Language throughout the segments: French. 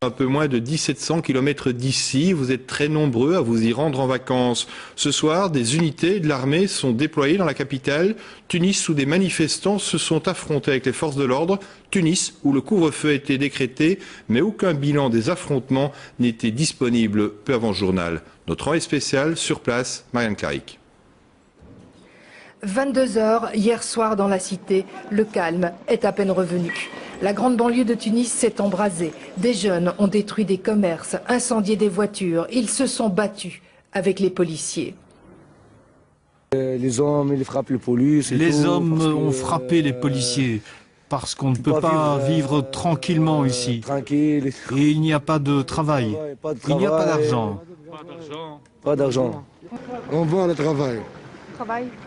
Un peu moins de 1700 km d'ici, vous êtes très nombreux à vous y rendre en vacances. Ce soir, des unités de l'armée sont déployées dans la capitale. Tunis, où des manifestants se sont affrontés avec les forces de l'ordre. Tunis, où le couvre-feu a été décrété, mais aucun bilan des affrontements n'était disponible peu avant le journal. Notre envoyé spécial sur place, Marianne Claric. 22 h hier soir dans la cité, le calme est à peine revenu. La grande banlieue de Tunis s'est embrasée. Des jeunes ont détruit des commerces, incendié des voitures. Ils se sont battus avec les policiers. Les hommes, ils frappent les polices. Les hommes ont frappé les policiers parce qu'on ne peut pas vivre tranquillement ici. Tranquille. Et il n'y a pas de travail. Il n'y a pas d'argent. Pas d'argent. On vend le travail.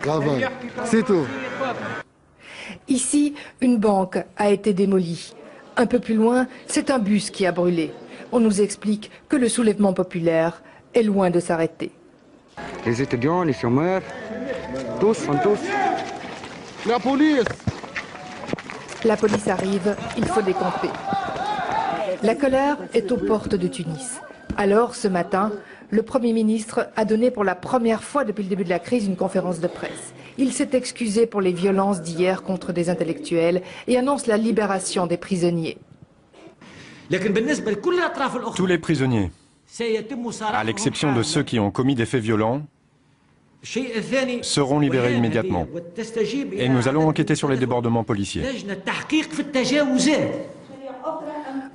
Travail. C'est tout. Ici, une banque a été démolie. Un peu plus loin, c'est un bus qui a brûlé. On nous explique que le soulèvement populaire est loin de s'arrêter. Les étudiants, les chômeurs, tous sont tous. La police! La police arrive, il faut décamper. La colère est aux portes de Tunis. Alors, ce matin, le Premier ministre a donné pour la première fois depuis le début de la crise une conférence de presse. Il s'est excusé pour les violences d'hier contre des intellectuels et annonce la libération des prisonniers. Tous les prisonniers, à l'exception de ceux qui ont commis des faits violents, seront libérés immédiatement. Et nous allons enquêter sur les débordements policiers.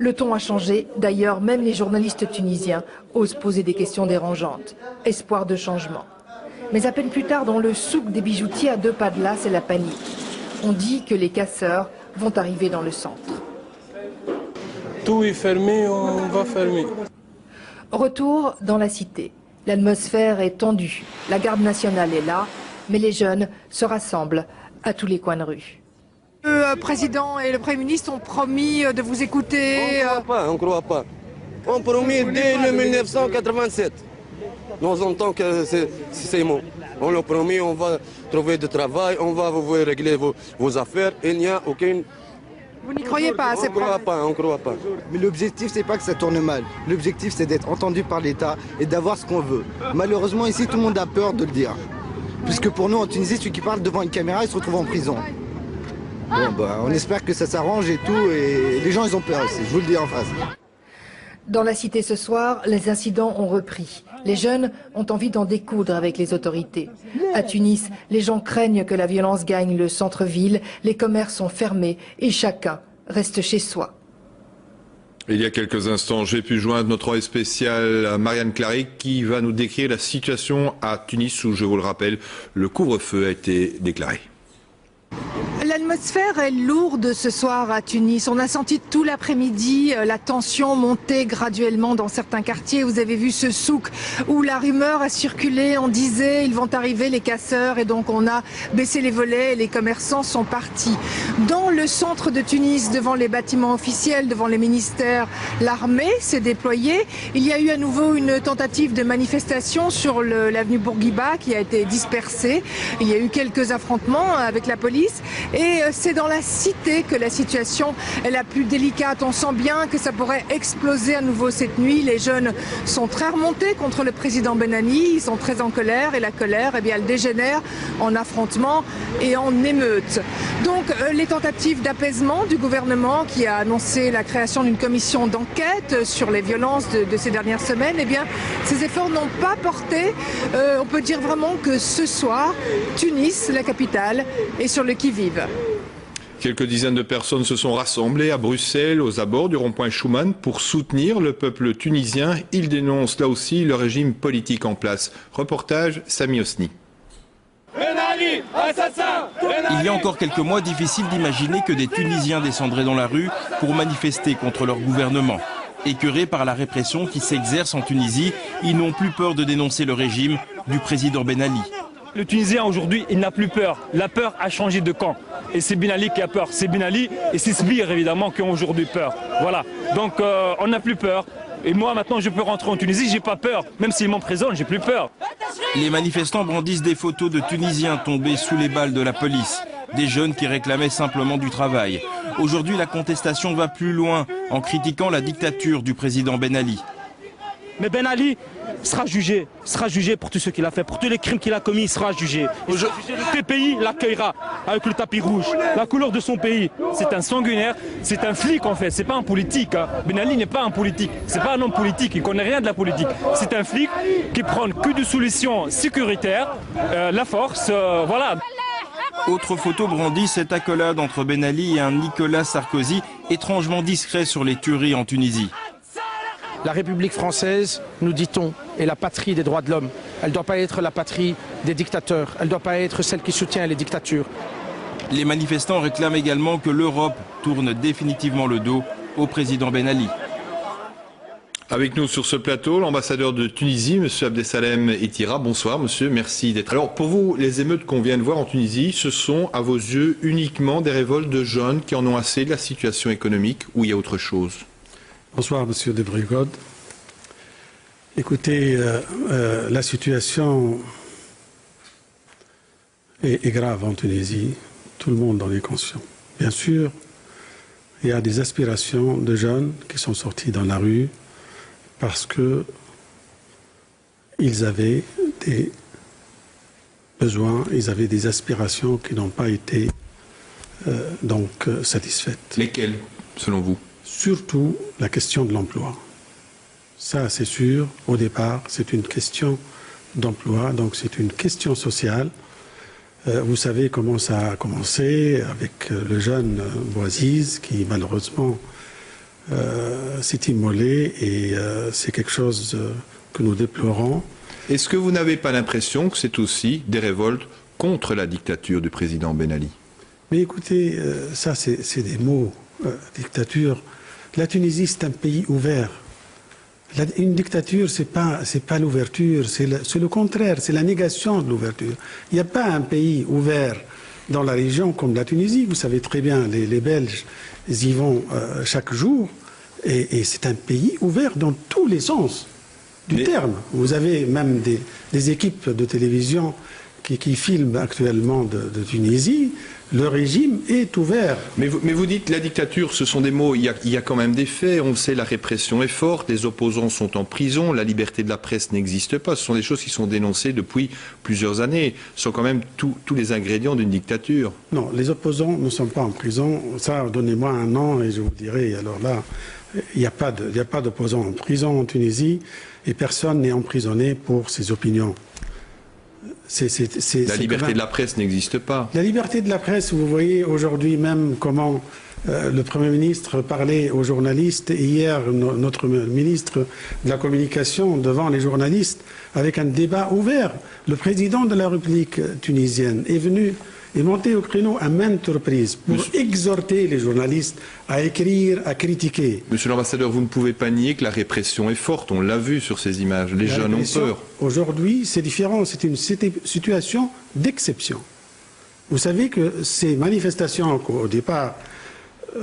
Le ton a changé. D'ailleurs, même les journalistes tunisiens osent poser des questions dérangeantes. Espoir de changement. Mais à peine plus tard, dans le souk des bijoutiers à 2 pas de là, c'est la panique. On dit que les casseurs vont arriver dans le centre. Tout est fermé, on va fermer. Retour dans la cité. L'atmosphère est tendue. La garde nationale est là, mais les jeunes se rassemblent à tous les coins de rue. Le président et le Premier ministre ont promis de vous écouter. On ne croit pas. On promis dès le 1987. Nous entendons que c'est bon. On l'a promis, on va trouver du travail, on va vous régler vos affaires. Il n'y a aucune... Vous n'y croyez pas à ces promesses? On ne croit pas. Mais l'objectif, c'est pas que ça tourne mal. L'objectif, c'est d'être entendu par l'État et d'avoir ce qu'on veut. Malheureusement, ici, tout le monde a peur de le dire. Puisque pour nous, en Tunisie, celui qui parle devant une caméra, il se retrouve en prison. Bon, bah, on espère que ça s'arrange et tout, et les gens, ils ont peur aussi, je vous le dis en face. Dans la cité ce soir, les incidents ont repris. Les jeunes ont envie d'en découdre avec les autorités. À Tunis, les gens craignent que la violence gagne le centre-ville, les commerces sont fermés et chacun reste chez soi. Il y a quelques instants, j'ai pu joindre notre envoyé spécial Marianne Claric qui va nous décrire la situation à Tunis où, je vous le rappelle, le couvre-feu a été déclaré. L'atmosphère est lourde ce soir à Tunis. On a senti tout l'après-midi la tension monter graduellement dans certains quartiers. Vous avez vu ce souk où la rumeur a circulé. On disait ils vont arriver les casseurs et donc on a baissé les volets et les commerçants sont partis. Dans le centre de Tunis, devant les bâtiments officiels, devant les ministères, l'armée s'est déployée. Il y a eu à nouveau une tentative de manifestation sur l'avenue Bourguiba qui a été dispersée. Il y a eu quelques affrontements avec la police. Et c'est dans la cité que la situation est la plus délicate. On sent bien que ça pourrait exploser à nouveau cette nuit. Les jeunes sont très remontés contre le président Ben Ali. Ils sont très en colère et la colère, eh bien, elle dégénère en affrontement et en émeute. Donc les tentatives d'apaisement du gouvernement qui a annoncé la création d'une commission d'enquête sur les violences de ces dernières semaines, eh bien, ces efforts n'ont pas porté. On peut dire vraiment que ce soir, Tunis, la capitale, est sur le qui-vive. Quelques dizaines de personnes se sont rassemblées à Bruxelles, aux abords du rond-point Schuman, pour soutenir le peuple tunisien. Ils dénoncent là aussi le régime politique en place. Reportage Sami Osni. Il y a encore quelques mois, difficile d'imaginer que des Tunisiens descendraient dans la rue pour manifester contre leur gouvernement. Écœurés par la répression qui s'exerce en Tunisie, ils n'ont plus peur de dénoncer le régime du président Ben Ali. Le Tunisien aujourd'hui, il n'a plus peur. La peur a changé de camp. Et c'est Ben Ali qui a peur. C'est Ben Ali et c'est Sbire évidemment qui ont aujourd'hui peur. Voilà. Donc on n'a plus peur. Et moi maintenant je peux rentrer en Tunisie, j'ai pas peur. Même s'ils m'emprisonnent, j'ai plus peur. Les manifestants brandissent des photos de Tunisiens tombés sous les balles de la police. Des jeunes qui réclamaient simplement du travail. Aujourd'hui, la contestation va plus loin en critiquant la dictature du président Ben Ali. Mais Ben Ali sera jugé pour tout ce qu'il a fait, pour tous les crimes qu'il a commis, il sera jugé. Le pays l'accueillera avec le tapis rouge, la couleur de son pays. C'est un sanguinaire, c'est un flic en fait, c'est pas un politique. Hein. Ben Ali n'est pas un politique, c'est pas un homme politique, il connaît rien de la politique. C'est un flic qui prend que de solutions sécuritaires, la force, voilà. Autre photo brandit cette accolade entre Ben Ali et un Nicolas Sarkozy, étrangement discret sur les tueries en Tunisie. La République française, nous dit-on, est la patrie des droits de l'homme. Elle ne doit pas être la patrie des dictateurs. Elle ne doit pas être celle qui soutient les dictatures. Les manifestants réclament également que l'Europe tourne définitivement le dos au président Ben Ali. Avec nous sur ce plateau, l'ambassadeur de Tunisie, M. Abdesalem Etira. Bonsoir monsieur, merci d'être. Alors pour vous, les émeutes qu'on vient de voir en Tunisie, ce sont à vos yeux uniquement des révoltes de jeunes qui en ont assez de la situation économique ou il y a autre chose? Bonsoir, Monsieur de Brigode. Écoutez, la situation est grave en Tunisie. Tout le monde en est conscient. Bien sûr, il y a des aspirations de jeunes qui sont sortis dans la rue parce qu'ils avaient des besoins, ils avaient des aspirations qui n'ont pas été satisfaites. Lesquelles, selon vous? Surtout la question de l'emploi. Ça, c'est sûr, au départ, c'est une question d'emploi, donc c'est une question sociale. Vous savez comment ça a commencé avec le jeune Bouaziz qui, malheureusement, s'est immolé et c'est quelque chose que nous déplorons. Est-ce que vous n'avez pas l'impression que c'est aussi des révoltes contre la dictature du président Ben Ali? Mais écoutez, ça, c'est des mots, dictature. La Tunisie, c'est un pays ouvert. Une dictature, c'est pas l'ouverture, c'est le contraire, c'est la négation de l'ouverture. Il n'y a pas un pays ouvert dans la région comme la Tunisie. Vous savez très bien, les Belges y vont chaque jour, et c'est un pays ouvert dans tous les sens du terme. Vous avez même des équipes de télévision qui filment actuellement de Tunisie. Le régime est ouvert. Mais vous dites la dictature, ce sont des mots, il y a quand même des faits, on le sait, la répression est forte, les opposants sont en prison, la liberté de la presse n'existe pas, ce sont des choses qui sont dénoncées depuis plusieurs années, ce sont quand même tous les ingrédients d'une dictature. Non, les opposants ne sont pas en prison, ça, donnez-moi un an et je vous dirai, alors là, il n'y a pas d'opposants en prison en Tunisie et personne n'est emprisonné pour ses opinions. La liberté de la presse n'existe pas. La liberté de la presse, vous voyez aujourd'hui même comment le Premier ministre parlait aux journalistes. Et hier, notre ministre de la Communication devant les journalistes avec un débat ouvert. Le président de la République tunisienne est venu et monté au créneau à maintes reprises pour exhorter les journalistes à écrire, à critiquer. Monsieur l'ambassadeur, vous ne pouvez pas nier que la répression est forte, on l'a vu sur ces images, les jeunes ont peur. Aujourd'hui, c'est différent, c'est une situation d'exception. Vous savez que ces manifestations, au départ,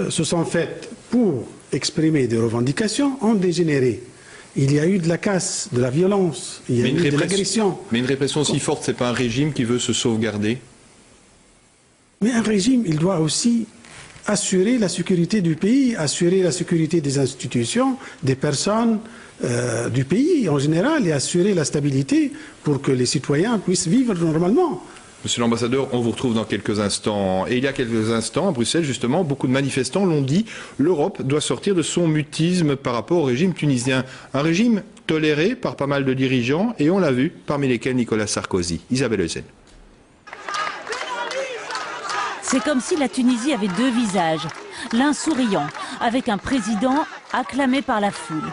se sont faites pour exprimer des revendications, ont dégénéré. Il y a eu de la casse, de la violence, il y a eu de l'agression. Mais une répression si forte, c'est pas un régime qui veut se sauvegarder? Mais un régime, il doit aussi assurer la sécurité du pays, assurer la sécurité des institutions, des personnes, du pays en général, et assurer la stabilité pour que les citoyens puissent vivre normalement. Monsieur l'ambassadeur, on vous retrouve dans quelques instants. Et il y a quelques instants, à Bruxelles, justement, beaucoup de manifestants l'ont dit, l'Europe doit sortir de son mutisme par rapport au régime tunisien. Un régime toléré par pas mal de dirigeants, et on l'a vu, parmi lesquels Nicolas Sarkozy. Isabelle Eusène. C'est comme si la Tunisie avait deux visages, l'un souriant, avec un président acclamé par la foule.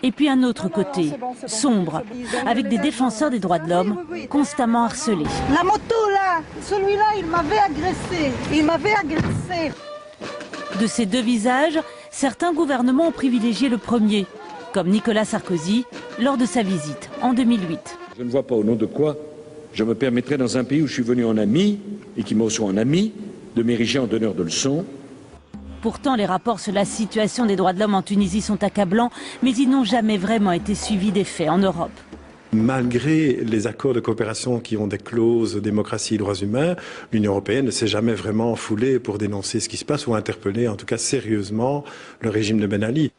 Et puis un autre côté, sombre, avec des défenseurs des droits de l'homme constamment harcelés. La moto là, celui-là, il m'avait agressé. De ces deux visages, certains gouvernements ont privilégié le premier, comme Nicolas Sarkozy lors de sa visite en 2008. Je ne vois pas au nom de quoi je me permettrai, dans un pays où je suis venu en ami et qui me reçoit en ami, de m'ériger en donneur de leçons. Pourtant, les rapports sur la situation des droits de l'homme en Tunisie sont accablants, mais ils n'ont jamais vraiment été suivis des faits en Europe. Malgré les accords de coopération qui ont des clauses démocratie et droits humains, l'Union européenne ne s'est jamais vraiment foulée pour dénoncer ce qui se passe ou interpeller en tout cas sérieusement le régime de Ben Ali.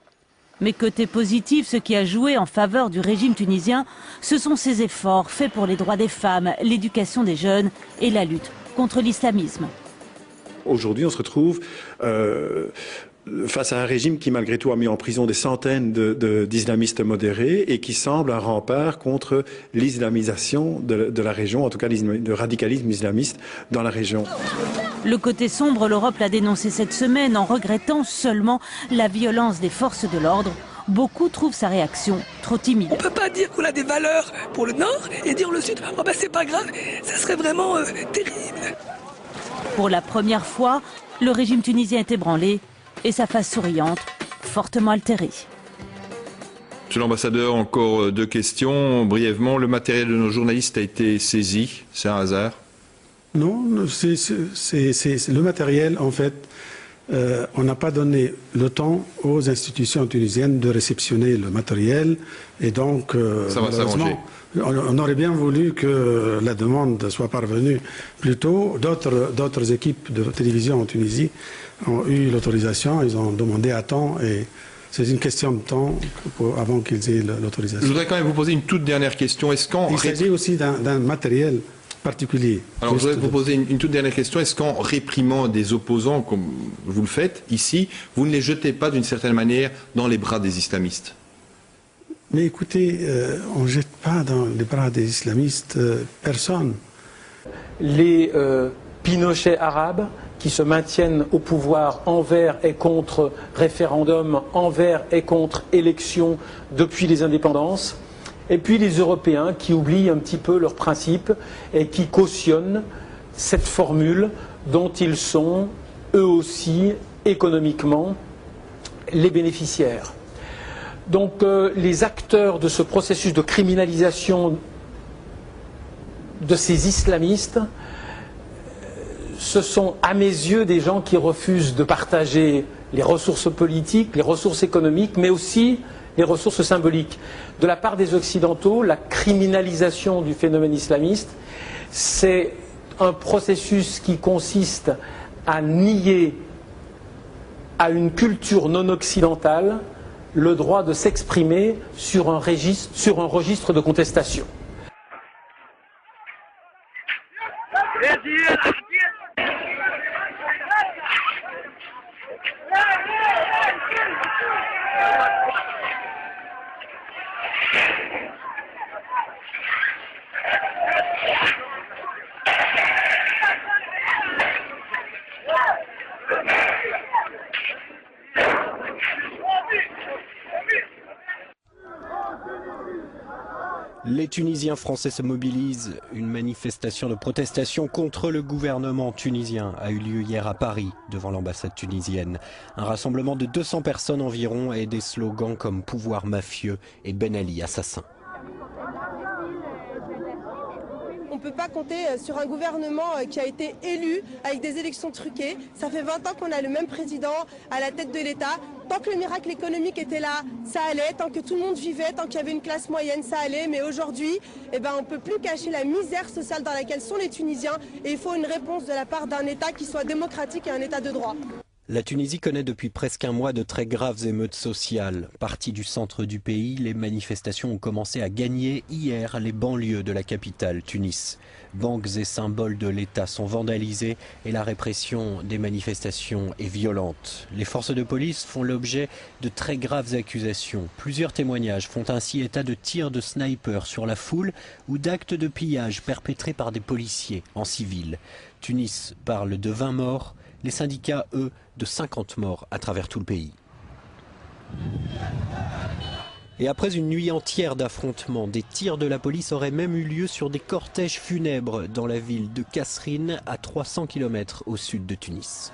Mais côté positif, ce qui a joué en faveur du régime tunisien, ce sont ses efforts faits pour les droits des femmes, l'éducation des jeunes et la lutte contre l'islamisme. Aujourd'hui, on se retrouve face à un régime qui, malgré tout, a mis en prison des centaines d'islamistes modérés et qui semble un rempart contre l'islamisation de la région, en tout cas le radicalisme islamiste dans la région. Le côté sombre, l'Europe l'a dénoncé cette semaine en regrettant seulement la violence des forces de l'ordre. Beaucoup trouvent sa réaction trop timide. On ne peut pas dire qu'on a des valeurs pour le Nord et dire le Sud, oh ben c'est pas grave, ça serait vraiment terrible. Pour la première fois, le régime tunisien est ébranlé et sa face souriante fortement altérée. Monsieur l'ambassadeur, encore 2 questions. Brièvement, le matériel de nos journalistes a été saisi. C'est un hasard? Non, c'est le matériel, en fait, on n'a pas donné le temps aux institutions tunisiennes de réceptionner le matériel et donc, ça va s'arranger. On aurait bien voulu que la demande soit parvenue plus tôt. D'autres équipes de télévision en Tunisie ont eu l'autorisation, ils ont demandé à temps et c'est une question de temps avant qu'ils aient l'autorisation. Je voudrais quand même vous poser une toute dernière question. Il s'agit aussi d'un matériel particulier. Alors je voudrais vous poser une toute dernière question. Est-ce qu'en réprimant des opposants, comme vous le faites ici, vous ne les jetez pas d'une certaine manière dans les bras des islamistes? Mais écoutez, on ne jette pas dans les bras des islamistes personne. Les Pinochet arabes qui se maintiennent au pouvoir envers et contre référendum, envers et contre élections depuis les indépendances, et puis les Européens qui oublient un petit peu leurs principes et qui cautionnent cette formule dont ils sont eux aussi économiquement les bénéficiaires. Donc les acteurs de ce processus de criminalisation de ces islamistes, ce sont à mes yeux des gens qui refusent de partager les ressources politiques, les ressources économiques, mais aussi les ressources symboliques. De la part des Occidentaux, la criminalisation du phénomène islamiste, c'est un processus qui consiste à nier à une culture non occidentale le droit de s'exprimer sur un registre de contestation. Les Tunisiens français se mobilisent. Une manifestation de protestation contre le gouvernement tunisien a eu lieu hier à Paris, devant l'ambassade tunisienne. Un rassemblement de 200 personnes environ et des slogans comme « pouvoir mafieux » et « Ben Ali assassin ». On ne peut pas compter sur un gouvernement qui a été élu avec des élections truquées. Ça fait 20 ans qu'on a le même président à la tête de l'État. Tant que le miracle économique était là, ça allait. Tant que tout le monde vivait, tant qu'il y avait une classe moyenne, ça allait. Mais aujourd'hui, on ne peut plus cacher la misère sociale dans laquelle sont les Tunisiens. Et il faut une réponse de la part d'un État qui soit démocratique et un État de droit. La Tunisie connaît depuis presque un mois de très graves émeutes sociales. Parties du centre du pays, les manifestations ont commencé à gagner hier les banlieues de la capitale, Tunis. Banques et symboles de l'État sont vandalisés et la répression des manifestations est violente. Les forces de police font l'objet de très graves accusations. Plusieurs témoignages font ainsi état de tirs de snipers sur la foule ou d'actes de pillage perpétrés par des policiers en civil. Tunis parle de 20 morts. Les syndicats, eux, de 50 morts à travers tout le pays. Et après une nuit entière d'affrontements, des tirs de la police auraient même eu lieu sur des cortèges funèbres dans la ville de Kasserine, à 300 km au sud de Tunis.